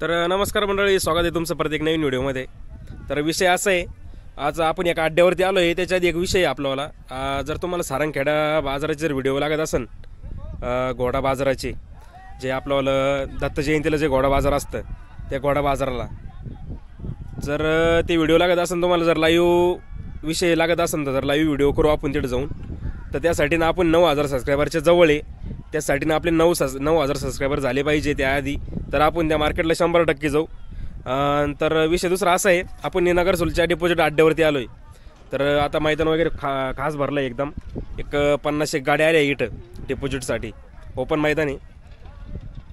तर नमस्कार मंडळी, स्वागत आहे तुमचं प्रत्येक नवीन व्हिडिओमध्ये। तर विषय असा आहे, आज आपण एका अड्ड्यावरती आलो आहे। त्याच्यात एक विषय आहे आपल्याला, जर तुम्हाला सारंगखेडा बाजाराचे जर व्हिडिओ लागत असेल, घोडा बाजाराचे जे आपल्याला दत्त जयंतीला जे घोडा बाजार असतं त्या घोडा बाजाराला जर ते व्हिडिओ लागत असेल, तुम्हाला जर लाईव्ह विषय लागत असेल तर लाईव्ह व्हिडिओ करू आपण तिथे जाऊन। तर त्यासाठी ना आपण 9000 सबस्क्रायबरच्या जवळ आहे, त्यासाठी ना आपले 9000 सबस्क्रायबर झाले पाहिजे त्याआधी। तर आपण त्या मार्केटला 100% जाऊ। तर विषय दुसरा असा आहे, आपण नगरसोलच्या डिपॉझिट अड्ड्यावरती आलो आहे। तर आता मैदान वगैरे खास भरलं आहे एकदम, एक 50 गाड्या आल्या इथं डिपॉझिटसाठी। ओपन मैदान आहे,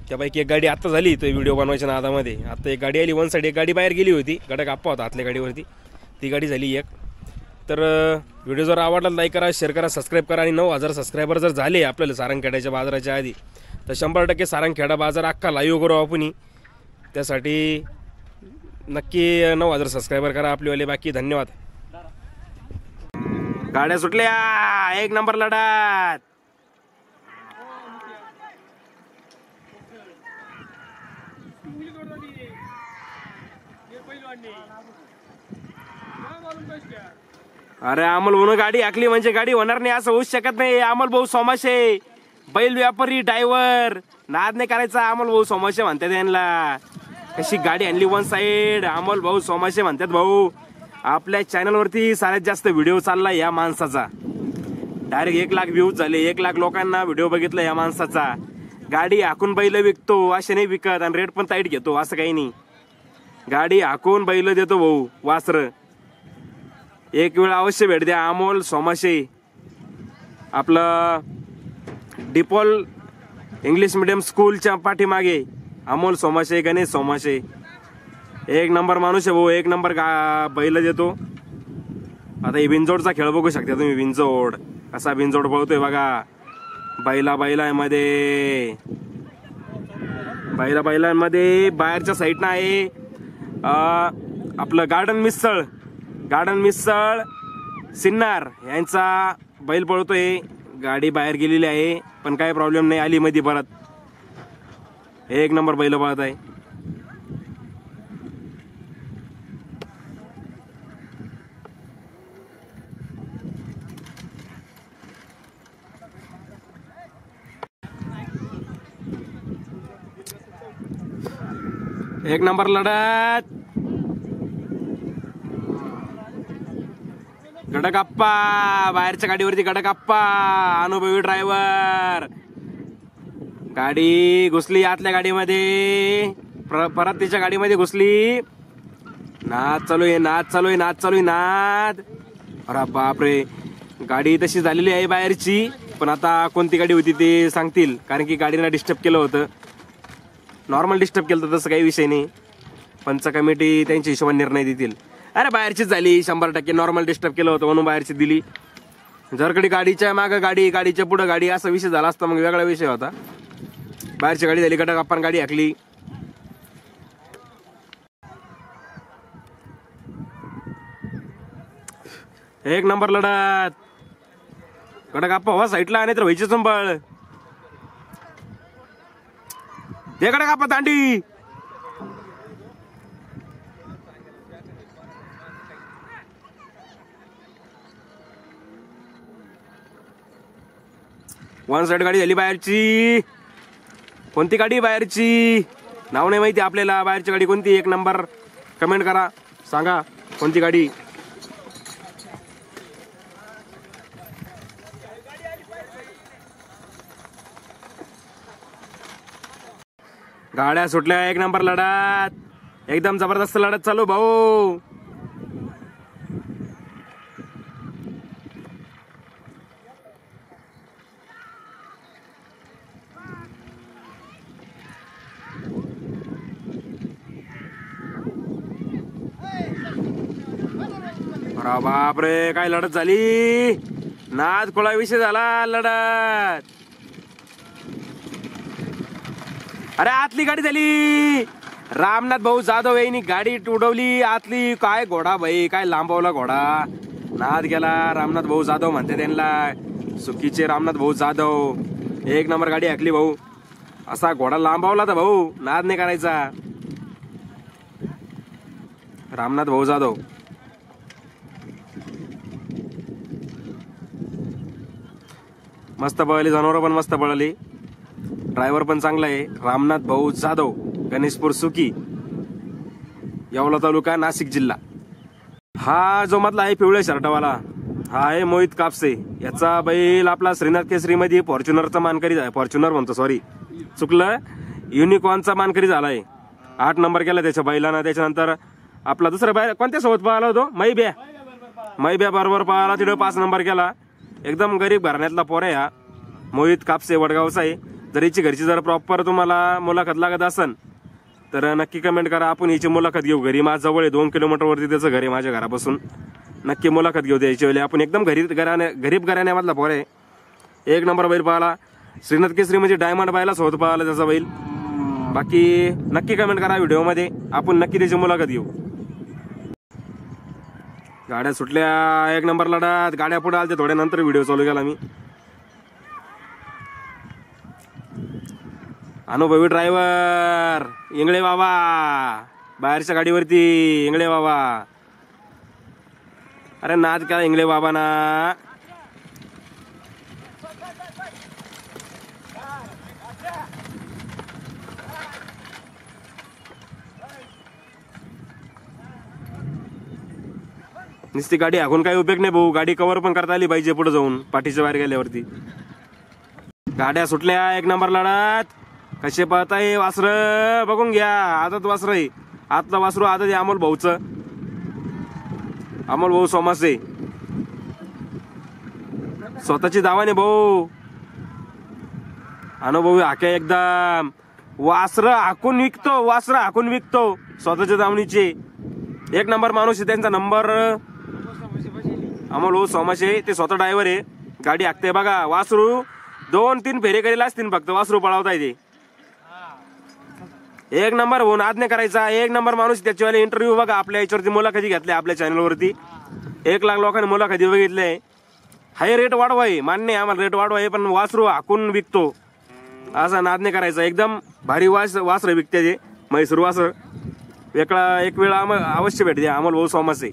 त्यापैकी एक गाडी आत्ता झाली तो व्हिडिओ बनवायच्या नादामध्ये। आता एक गाडी आली वन साईड, एक गाडी बाहेर गेली होती, गडक आप्पा होता आतल्या गाडीवरती, ती गाडी झाली एक। तर व्हिडिओ जर आवडला लाईक करा, शेअर करा, सबस्क्राईब करा। आणि 9000 सबस्क्रायबर जर झाले आपल्याला सारंगखेड्याच्या बाजाराच्या आधी तर 100% सारंगखेडा बाजार अख्खा लाईव्ह करू आपण। त्यासाठी नक्की 9000 सबस्क्रायबर करा आपलीवाले। बाकी धन्यवाद। गाड्या सुटल्या, एक नंबर लढत। अरे अमोल भाऊ गाडी हाकली म्हणजे गाडी होणार नाही असं होऊच शकत नाही। अमोल भाऊ सोमाशे, बैल व्यापारी, ड्रायव्हर, नाद नाही करायचा। अमोल भाऊ सोमाशे म्हणतात यांना। कशी गाडी आणली वन साइड, अमोल भाऊ सोमाशे म्हणतात। भाऊ आपल्या चॅनलवरती सगळ्यात जास्त व्हिडिओ चालला या माणसाचा, डायरेक्ट 1 लाख व्ह्यूज झाले, 1 लाख लोकांना व्हिडिओ बघितला या माणसाचा। गाडी हाकून बैल विकतो असे नाही विकत, आणि रेट पण टाईट घेतो असं काही नाही। गाडी हाकून बैल देतो भाऊ, वासर। एक वेळ अवश्य भेट द्या अमोल सोमाशे। आपलं डिपॉल इंग्लिश मीडियम स्कूलच्या पाठीमागे अमोल सोमाशे, गणेश सोमाशे, एक नंबर माणूस आहे भाऊ, एक नंबर बैल देतो। आता ही बिनजोडचा खेळ बघू शकता तुम्ही, बिनजोड कसा बिनजोड पळतोय बघा। बैलांमध्ये बाहेरच्या साईडनं आहे आपलं गार्डन मिसळ सिन्नार यांचा बैल पळतोय। गाडी बाहेर गेलेली आहे पण काही प्रॉब्लेम नाही, आली मध्ये परत। एक नंबर बैल पळत आहे। एक नंबर लढत। गडकप्पा बाहेरच्या गाडीवरती, गडकप्पा अनुभवी ड्रायव्हर। गाडी घुसली आतल्या गाडीमध्ये, परत तिच्या गाडीमध्ये घुसली। नाद चालू आहे, नाद। अरे बापरे, गाडी तशी झालेली आहे बाहेरची, पण आता कोणती गाडी होती ते सांगतील, कारण की गाडीला डिस्टर्ब केलं होतं। नॉर्मल डिस्टर्ब केलं तर तसं काही विषय नाही, पंच कमिटी त्यांच्या हिशोबाने निर्णय देतील। अरे बाहेरचीच झाली 100%, नॉर्मल डिस्टर्ब केलं होतं म्हणून बाहेरची दिली। जर कधी गाडीच्या मागं गाडी, गाडीच्या पुढं गाडी असा विषय झाला असता मग वेगळा विषय होता। बाहेरची गाडी झाली, गटक आपण गाडी हाकली। एक नंबर लढत। गटक आप्पा हो साईडला, नाही तर व्हायची संभाळ। ते गटक आप्पा दांडी। वन साइड गाडी झाली बाहेरची। कोणती गाडी बाहेरची नाव नाही माहिती आपल्याला, बाहेरची गाडी कोणती, एक नंबर कमेंट करा, सांगा कोणती गाडी। गाड्या सुटल्या, एक नंबर लढत, एकदम जबरदस्त लढत चालू भाऊ। अरे बापरे, काय लढत झाली, नाद खोळा विषय झाला लढत। अरे आतली गाडी झाली, रामनाथ भाऊ जाधव यांनी गाडी उडवली आतली। काय घोडा भाई, काय लांबवला घोडा, नाद गेला। रामनाथ भाऊ जाधव म्हणते त्यांना, सुकीचे रामनाथ भाऊ जाधव, एक नंबर गाडी हाकली भाऊ। असा घोडा लांबावला तर भाऊ नाद नाही करायचा। रामनाथ भाऊ जाधव. मस्त पळाली, जनावर पण मस्त पळाली, ड्रायव्हर पण चांगला आहे. रामनाथ भाऊ जाधव, गणेशपूर सुकी, येवला तालुका, नाशिक जिल्हा. हा जो मधला आहे पिवळ्या शर्टावाला, हा आहे मोहित कापसे. याचा बैल आपला श्रीनाथ केसरी मध्ये फॉर्च्युनरचा मानकरी, फॉर्च्युनर म्हणतो सॉरी चुकलं, युनिकॉर्नचा मानकरी झालाय. 8 नंबर केला त्याच्या बैलानं. त्याच्यानंतर आपला दुसरा बैल कोणत्या सोबत पळाला होतो, मैब्या बरोबर पळाला, तिथं 5 नंबर केला. एकदम गरीब घराण्यातला पोर आहे हा मोहित कापसे, वडगावचा आहे. जर याची घरची जर प्रॉपर तुम्हाला मुलाखत लागत असन तर नक्की कमेंट करा, आपण याची मुलाखत घेऊ. घरी माझ्या जवळ आहे, 2 किलोमीटर वरती त्याचं घर आहे माझ्या घरापासून. नक्की मुलाखत घेऊ द्यायची वेळी. आपण एकदम गरीब घराण्यामधला पोर आहे. 1 नंबर बैल पळाला. श्रीनाथ केसरी म्हणजे डायमंड बायला सोबत पळाला त्याचा बैल. बाकी नक्की कमेंट करा व्हिडिओमध्ये, आपण नक्की त्याची मुलाखत घेऊ. गाड्या सुटल्या, 1 नंबर लढत. गाड्या पुढे आल्या, थोड्या नंतर व्हिडिओ चालू केला मी. अनुभवी ड्रायव्हर इंगळे बाबा, बाहेरच्या गाडीवरती इंगळे बाबा. अरे नाद का इंगळे बाबा ना. नुसती गाडी हाकून काही उपयोग नाही भाऊ, गाडी कव्हर पण करता आली पाहिजे पुढे जाऊन, पाठीच्या बाहेर गेल्यावरती. गाड्या सुटल्या, 1 नंबर लढत. कसे पळताय वासर बघून घ्या. आदत वासर आहे, आतला वासरू आदत आहे अमोल भाऊचं. अमोल भाऊ सोमासे, स्वतःची दावाने भाऊ. अनुभवी हाक्या एकदम. वासर हाकून विकतो, वासर हाकून विकतो स्वतःच्या दावणीचे. 1 नंबर माणूस आहे त्यांचा नंबर अमोल भाऊ सोमाशे. ते स्वतः ड्रायव्हर आहे, गाडी हाकते बघा. वासरू 2-3 फेरे करेला असतील फक्त, वासरू पळवताय ते. 1 नंबर होऊन आज नाही करायचा. 1 नंबर माणूस. त्याच्यावाले इंटरव्ह्यू बघा, आपल्या याच्यावरती मुलाखती घेतल्या आपल्या चॅनलवरती. 1 लाख लोकांनी मुलाखती बघितले. हाय रेट वाढवाय, मान्य आम्हाला रेट वाढवाय, पण वासरू हाकून विकतो असा नाद नाही करायचा. एकदम भारी वासर विकते ते म्हैसूर वासर. एक वेळा अवश्य भेट द्या अमोल भाऊ सोमासे.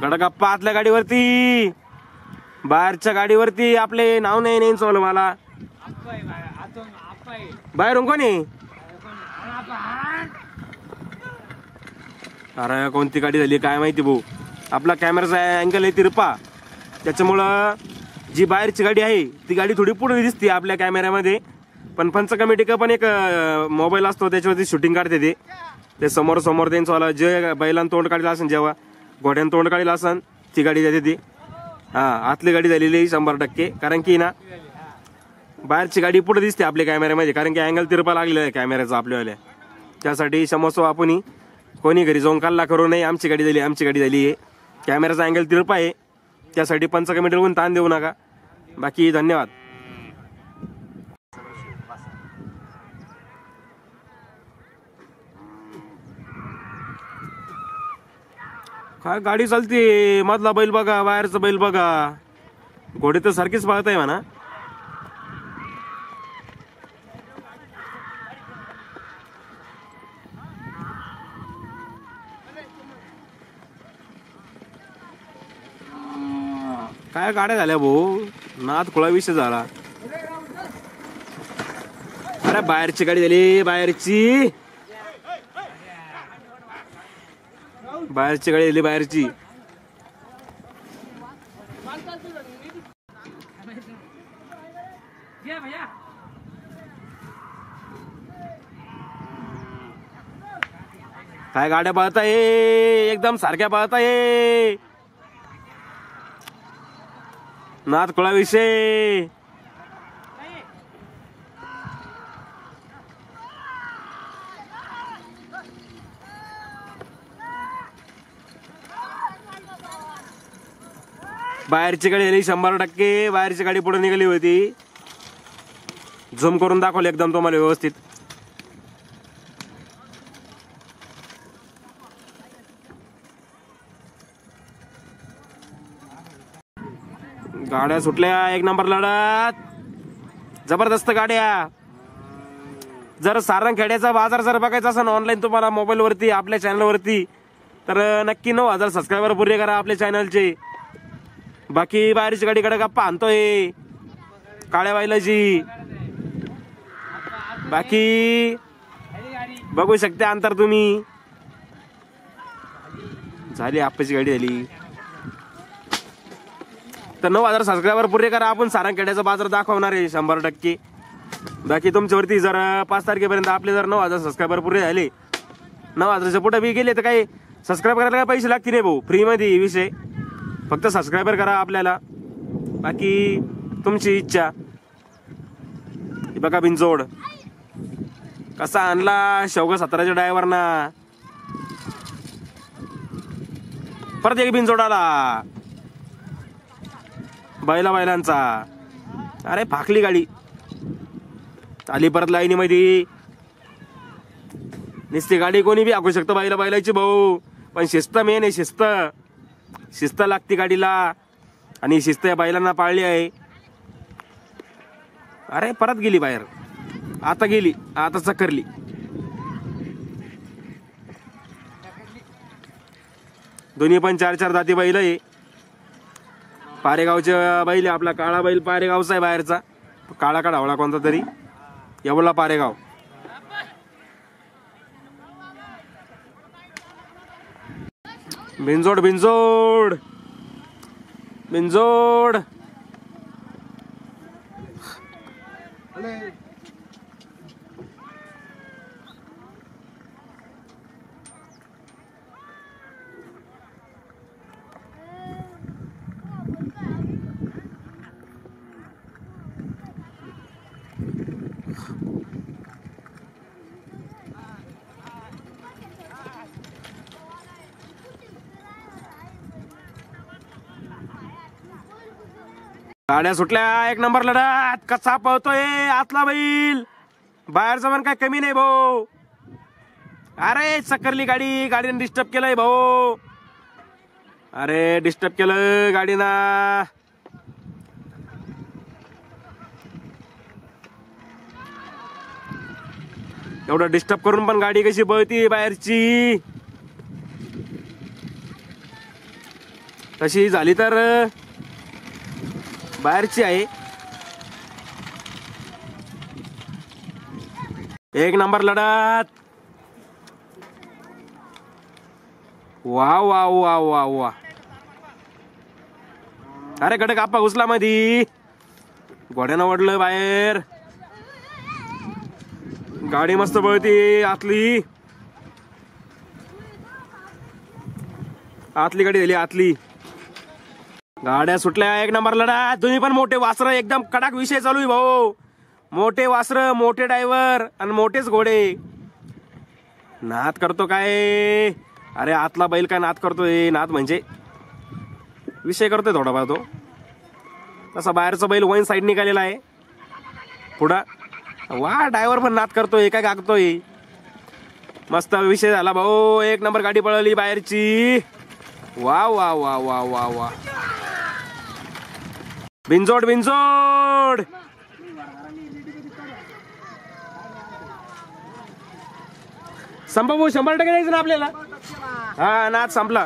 गडगप्पा आतल्या गाडीवरती, बाहेरच्या गाडीवरती आपले नाव नाही नेमचं मला. बाहेरून कोणी, अरे कोणती गाडी झाली काय माहिती भाऊ. आपला कॅमेराचा अँगल आहे तिरपा, त्याच्यामुळं जी बाहेरची गाडी आहे ती गाडी थोडी पुढे दिसते आपल्या कॅमेऱ्यामध्ये. पण पंच कमिटी का पण एक मोबाईल असतो, त्याच्यावरती शूटिंग काढते ते समोर समोर त्यांचं वाला. जे बैलांना तोंड काढलं असेल, जेव्हा घोड्यानं तोंड काढलं असेल ती गाडी जाते ती. हा आतली गाडी झालेली आहे 100%. कारण की ना बाहेरची गाडी पुढे दिसते आपल्या कॅमेऱ्यामध्ये, कारण की अँगल तिरपा लागलेला आहे कॅमेऱ्याचा आपल्यावाल्या. त्यासाठी समजतो आपण, कोणी घरी जाऊन कल्ला करू नये, आमची गाडी झाली आमची गाडी झाली आहे. कॅमेऱ्याचा अँगल तिरपा आहे, त्यासाठी पंच कमिटीवरून ताण देऊ नका. बाकी धन्यवाद. काय गाडी चालते, मधला बैल बघा, बाहेरचा बैल बघा. घोडे तर सारखीच पाहत आहे म्हणा. काय गाड्या झाल्या भाऊ, नाद खुळा विषय झाला. अरे बाहेरची गाडी झाली, बाहेरची गाडी झाली बाहेरची. काय गाड्या पळताय, एकदम सारख्या पळताय. नाद खुळा विषय. बाहेरची गाडी झाली 100%. बाहेरची गाडी पुढे निघाली होती. झूम करून दाखवले एकदम तुम्हाला व्यवस्थित. गाड्या सुटल्या, एक नंबर लढत, जबरदस्त गाड्या. जर सारंगखेड्याचा बाजार जर बघायचा असेल ऑनलाईन तुम्हाला मोबाईल वरती आपल्या चॅनल वरती, तर नक्की 9000 सबस्क्रायबर पूर्ण करा आपल्या चॅनलचे. बाकी बाहेरची गाडीकडे गप्पा आणतोय काळ्या बैलाची. बाकी बघू शकते अंतर तुम्ही. झाली आप्पाची गाडी झाली. तर 9000 सबस्क्रायबर पूर्ण करा. आपण सारंगखेड्याचा बाजार दाखवणार आहे 100%. बाकी तुमच्यावरती जर 5 तारखेपर्यंत आपले जर 9000 सबस्क्रायबर पुरे झाले, 9000च्या पुढे बी गेले तर काही सबस्क्राईब करायला काय पैसे लागतील नाही भाऊ, फ्री मध्ये विषय. फक्त सबस्क्रायबर करा आपल्याला, बाकी तुमची इच्छा. बघा बिनजोड कसा आणला शेवगा 17च्या ड्रायव्हरना. परत एक बिनजोड आला बैलांचा. अरे फाकली गाडी आली परत लाईनीमध्ये. नुसती गाडी कोणी बी हाकू शकतं बैलाची भाऊ, पण शिस्त मेन आहे. शिस्त लागते गाडीला, आणि शिस्त या बैलांना पाळली आहे. अरे परत गेली बाहेर, आता चक्करली. दोन्ही पण 4-4 दाती बैल आहे. पारेगावचे बैल, आपला काळा बैल पारेगावचा आहे बाहेरचा, काळा का ढवळा कोणता तरी, एवढा पारेगाव. बिनजोड गाड्या सुटल्या, एक नंबर लढत. कसा पळतोय आतला बैल, बाहेरचा पण काय कमी नाही भाऊ. अरे चक्करली गाडीने डिस्टर्ब केलंय भाऊ. अरे डिस्टर्ब केलं गाडीना. एवढं डिस्टर्ब करून पण गाडी कशी पळती बाहेरची. तशी झाली तर बाहेरची आहे. एक नंबर लढत. वा वा वा वा वा. अरे कडक आप्पा घुसला मधी, घोड्यानं ओढलं बाहेर. गाडी मस्त पळती आतली गाडी झाली आतली. गाड्या सुटल्या, एक नंबर लढा. तुम्ही पण मोठे वासर, एकदम कडक विषय चालू आहे भाऊ. मोठे वासर, मोठे ड्रायव्हर आणि मोठेच घोडे. नाद करतो काय? अरे आतला बैल काय नाद करतोय? नाद म्हणजे विषय करतोय थोडाफार तो. तसा बाहेरचा बैल वन साईड निघालेला आहे पुढा. वा ड्रायव्हर पण नाद करतोय, काय गागतोय. मस्त विषय झाला भाऊ. एक नंबर गाडी पळवली बाहेरची. वा वा वा वा वा वा. बिनजोड संभाऊ 100% द्यायचं ना आपल्याला. हा नाद संपला.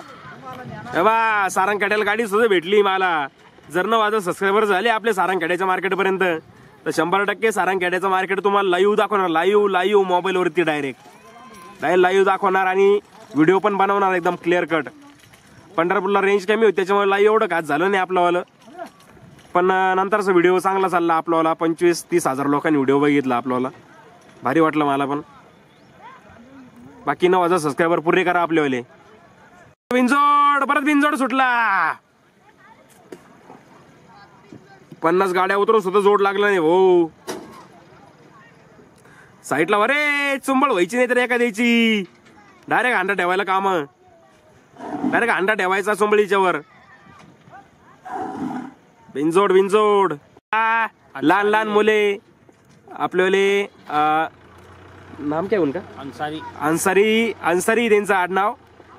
बा सारंगखेड्याला गाडी सुद्धा भेटली मला. जर 9000 सबस्क्रायबर झाले आपले सारंगखेड्याच्या मार्केट पर्यंत, तर 100% सारंगखेड्याचं मार्केट तुम्हाला लाईव्ह दाखवणार. लाईव्ह मोबाईल वरती डायरेक्ट लाईव्ह दाखवणार आणि व्हिडिओ पण बनवणार एकदम क्लिअर कट. पंढरपूरला रेंज कमी होती त्याच्यामुळे लाईव्ह एवढं खास झालं नाही आपलं. पण नंतरचा व्हिडिओ चांगला चालला आपल्याला. 25-30 हजार लोकांनी व्हिडिओ बघितला आपल्याला. भारी वाटलं मला पण. बाकी 9000 सबस्क्रायबर पुरे करा आपल्यावाले. बिनजोड, परत बिनजोड सुटला. 50 गाड्या उतरून सुद्धा जोड लागला नाही भाऊ. साईडला अरे चुंबळ व्हायची नाही तर एका द्यायची. डायरेक्ट हांडा ठेवायला काम. डायरेक्ट हांडा ठेवायचा चुंबळीच्या वर. बिनजोड लहान लहान मुले आपल्यावाले. नाम काय उनका? अन्सारी त्यांचं आडनाव.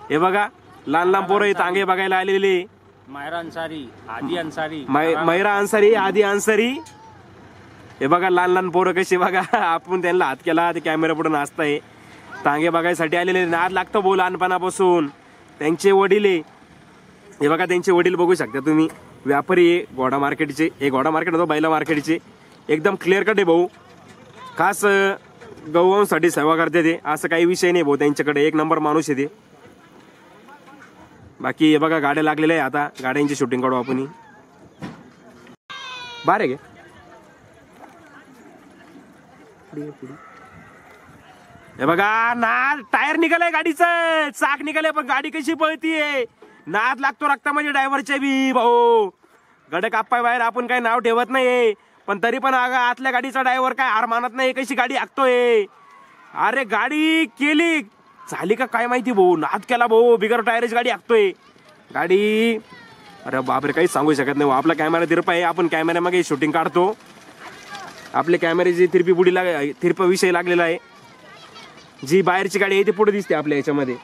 हे बघा लहान पोरं तांगे बघायला आलेले. मायरा अन्सारी, आदी अन्सारी, मैरा अन्सारी, आदी अन्सारी. हे बघा लहान लहान पोरं कशी बघा, आपण त्यांना हात केला ते कॅमेरा पुढे नाचताय. टांगे बघायसाठी आलेले, नाद लागतो भाऊ लहानपणापासून. त्यांचे वडील आहे, हे बघा त्यांचे वडील बघू शकता तुम्ही, व्यापारी आहे घोडा मार्केटचे. हे घोडा मार्केट होतं बैला मार्केटचे. एकदम क्लिअर कट आहे भाऊ, खास गौवंसाठी सेवा करते ते, असं काही विषय नाही भाऊ त्यांच्याकडे. एक नंबर माणूस आहे ते. बाकी हे बघा गाड्या लागलेल्या आहे, आता गाड्यांची शूटिंग काढू आपण. बारे गे हे बघा नाद, टायर निघालय गाडीचं, चाक निघालय, पण गाडी कशी पळतीये. नाद लागतो रक्तामध्ये ड्रायव्हरच्या बी भाऊ. गड कापाय बाहेर आपण काही नाव ठेवत नाही, पण तरी पण आतल्या गाडीचा ड्रायव्हर काय हार मानत नाही. कशी गाडी हाकतोय, अरे गाडी केली झाली का काय माहिती भाऊ. नाद केला भाऊ, बिगर टायरची गाडी हाकतोय गाडी. अरे बापरे, काही सांगू शकत नाही. आपला कॅमेरा तिरपा आहे, आपण कॅमेरा मागे शूटिंग काढतो. आपले कॅमेऱ्याची तिरपी पुढी तिरपा विषय लागलेला आहे. जी बाहेरची गाडी आहे ती पुढे दिसते आपल्या याच्यामध्ये.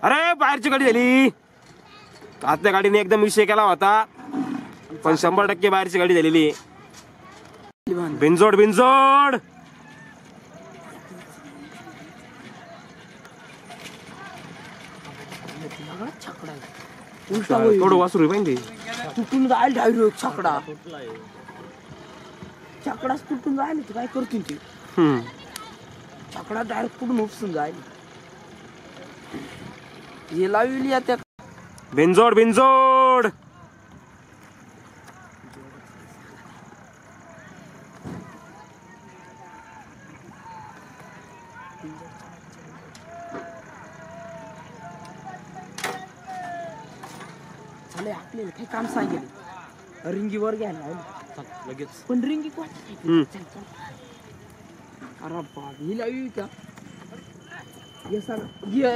अरे बाहेरची गाडी झाली, आतल्या गाडीने एकदम विषय केला होता, पण 100% बाहेरची गाडी झालेली आहे. बिनजोड बिनजोड थोडं वासरू पाहिजे तुटून जाईल डायरेक्ट छकडा. छकडाच तुटून जाईल, काय करतील ते. छकडा डायरेक्ट कुठून उपसून जाईल. हे लावली त्या बिनजोड बिनजोड. झाले आपल्याला काही काम सांगेल, रिंगीवर घ्यायला लगेच. पण रिंगी कोण. अरे बाप, ही लावी का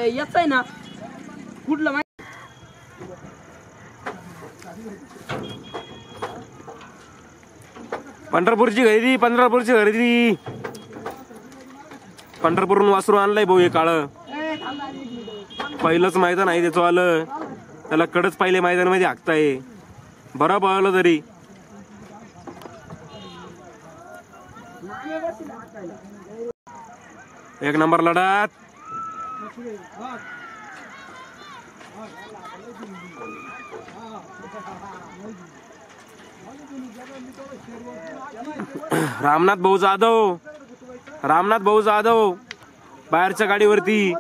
याच आहे ना कुठलं माहिती. पंढरपूरची खरेदी, पंढरपूरची खरेदी. पंढरपूरहून वासरू आणलंय भाऊ हे काळ. पहिलंच मैदान आहे त्याचं आलं, त्याला कडच पहिले मैदान मध्ये हाकताय. बरं पळलं तरी. एक नंबर लढत. रामनाथ भाऊ जाधव, रामनाथ भाऊ जाधव बाहेरच्या गाडीवरती.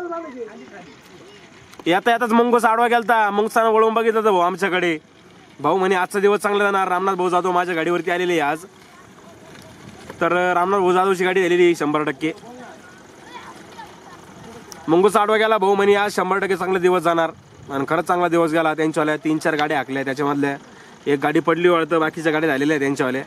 येता येताच मुंगस आडवा गेलता, मुंगसानं वळून बघितलं भाऊ आमच्याकडे. भाऊ म्हणे आजचा दिवस चांगला जाणार. रामनाथ भाऊ जाधव माझ्या गाडीवरती आलेले आज. तर रामनाथ भाऊ जाधवची गाडी झालेली 100%. मुंगस आडवा गेला भाऊ म्हणे आज 100% चांगला दिवस जाणार. आणि खरंच चांगला दिवस गेला. त्यांच्यावाल्या 3-4 गाड्या हाकल्या, त्याच्यामधल्या एक गाडी पडली वाटतं, बाकीच्या गाड्या झालेल्या आहेत त्यांच्यावाल्या.